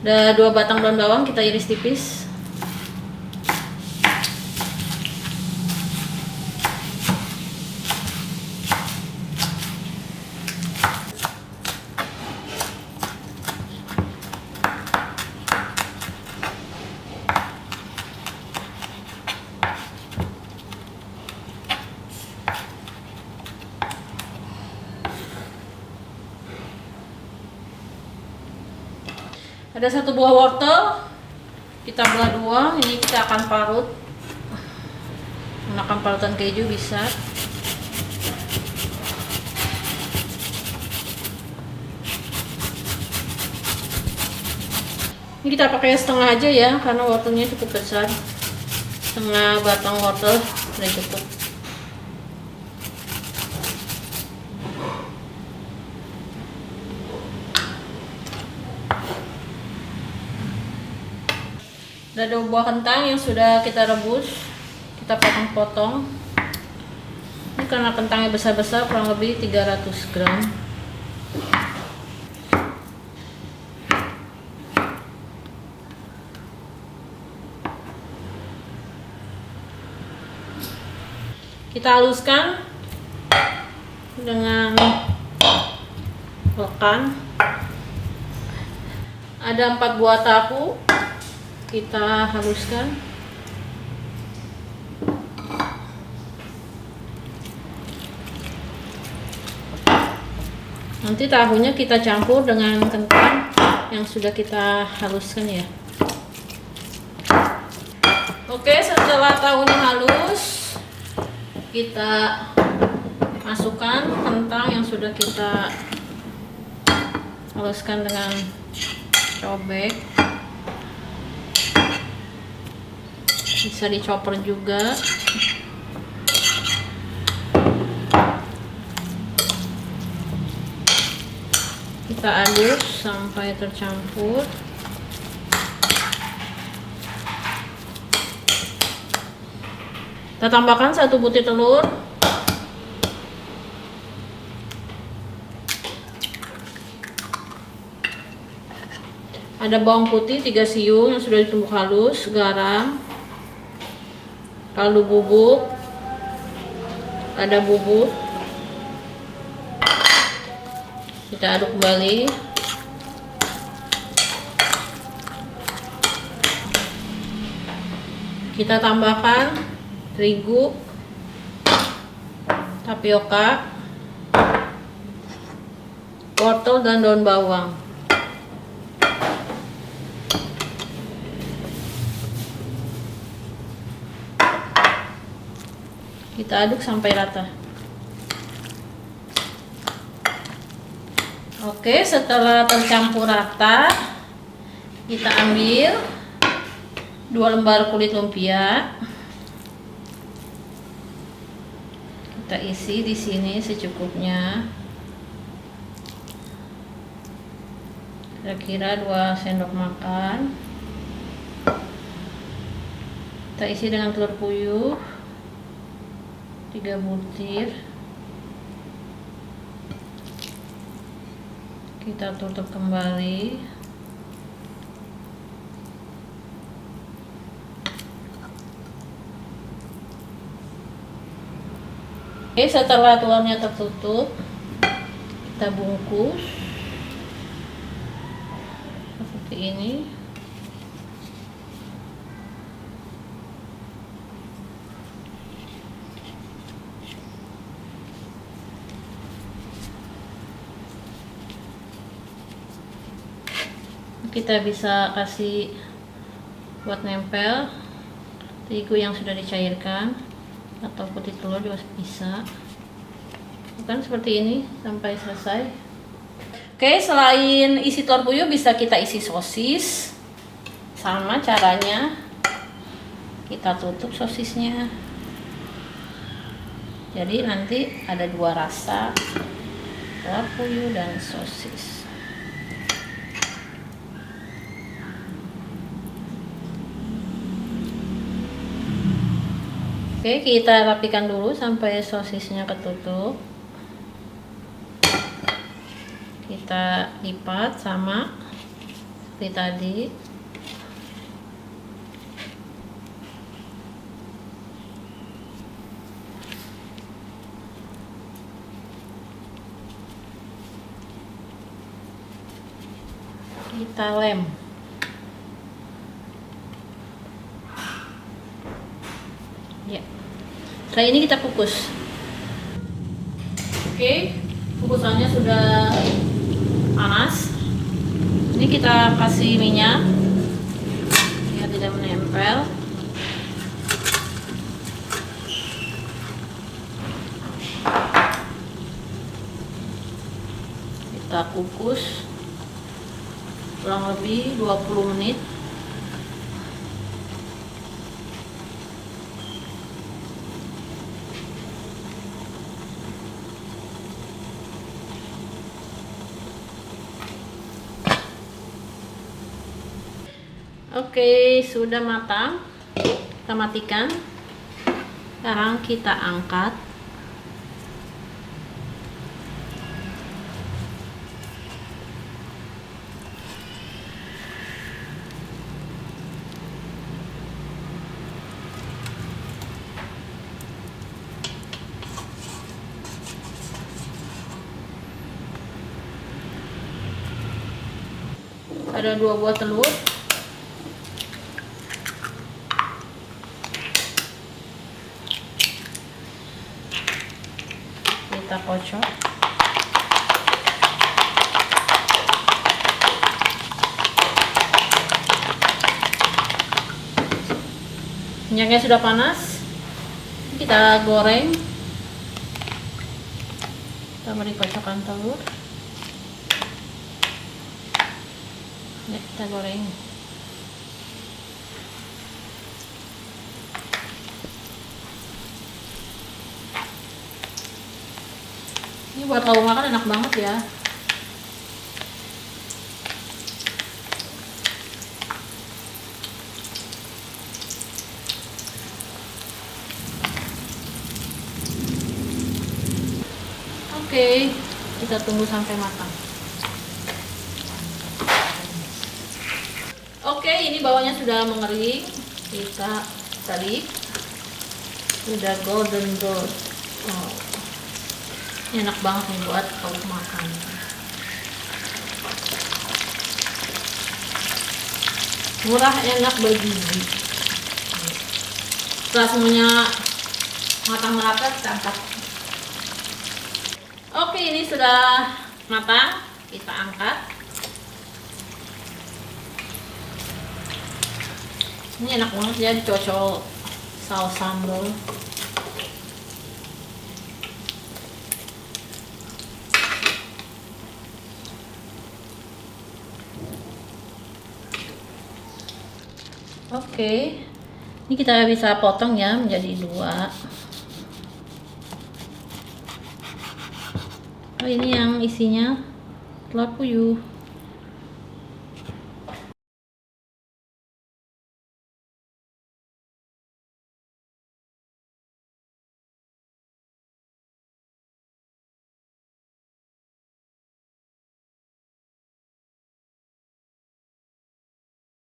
Ada 2 batang daun bawang, kita iris tipis. Ada 1 buah wortel, kita belah 2. Ini kita akan parut menggunakan parutan keju bisa. Ini kita pakai setengah aja ya, karena wortelnya cukup besar. Setengah batang wortel udah cukup. Ada 2 buah kentang yang sudah kita rebus, kita potong-potong. Ini karena kentangnya besar-besar, kurang lebih 300 gram. Kita haluskan dengan lekan. Ada 4 buah tahu, kita haluskan. Nanti tahunya kita campur dengan kentang yang sudah kita haluskan ya. Oke, setelah tahunya halus, kita masukkan kentang yang sudah kita haluskan dengan cobek. Bisa dicoper juga. Kita aduk sampai tercampur. Kita tambahkan 1 butir telur. Ada bawang putih 3 siung yang sudah ditumbuk halus, garam, kaldu bubuk, lada bubuk. Kita aduk kembali. Kita tambahkan terigu, tapioka, wortel dan daun bawang. Kita aduk sampai rata. Oke, setelah tercampur rata, kita ambil 2 lembar kulit lumpia. Kita isi di sini secukupnya. Kira-kira 2 sendok makan. Kita isi dengan telur puyuh 3 butir. Kita tutup kembali. Oke, setelah telurnya tertutup, kita bungkus seperti ini. Kita bisa kasih buat nempel terigu yang sudah dicairkan atau putih telur juga bisa. Bukan seperti ini sampai selesai. Oke, selain isi telur puyuh bisa kita isi sosis. Sama caranya. Kita tutup sosisnya. Jadi nanti ada 2 rasa, telur puyuh dan sosis. Oke, kita rapikan dulu sampai sosisnya ketutup. Kita lipat sama seperti tadi. Kita lem. Ya. Setelah ini kita kukus. Oke, kukusannya sudah panas. Ini kita kasih minyak biar tidak menempel. Kita kukus kurang lebih 20 menit. Oke, sudah matang. Kita matikan. Sekarang kita angkat. Ada 2 buah telur. Kita kocok. Minyaknya sudah panas. Kita goreng. Kita beri kocokan telur. Ya, kita goreng. Ini buat lauk makan enak banget ya. Oke, kita tunggu sampai matang. Oke, ini bawahnya sudah mengering. Kita balik. Sudah golden brown. Oh. Ini enak banget nih buat lauk makan. Murah, enak, bergizi. Setelah semuanya matang merata, kita angkat. Oke, ini sudah matang. Kita angkat. Ini enak banget ya, dicocol saus sambal. Oke, ini kita bisa potong ya menjadi 2. Oh, ini yang isinya telur puyuh.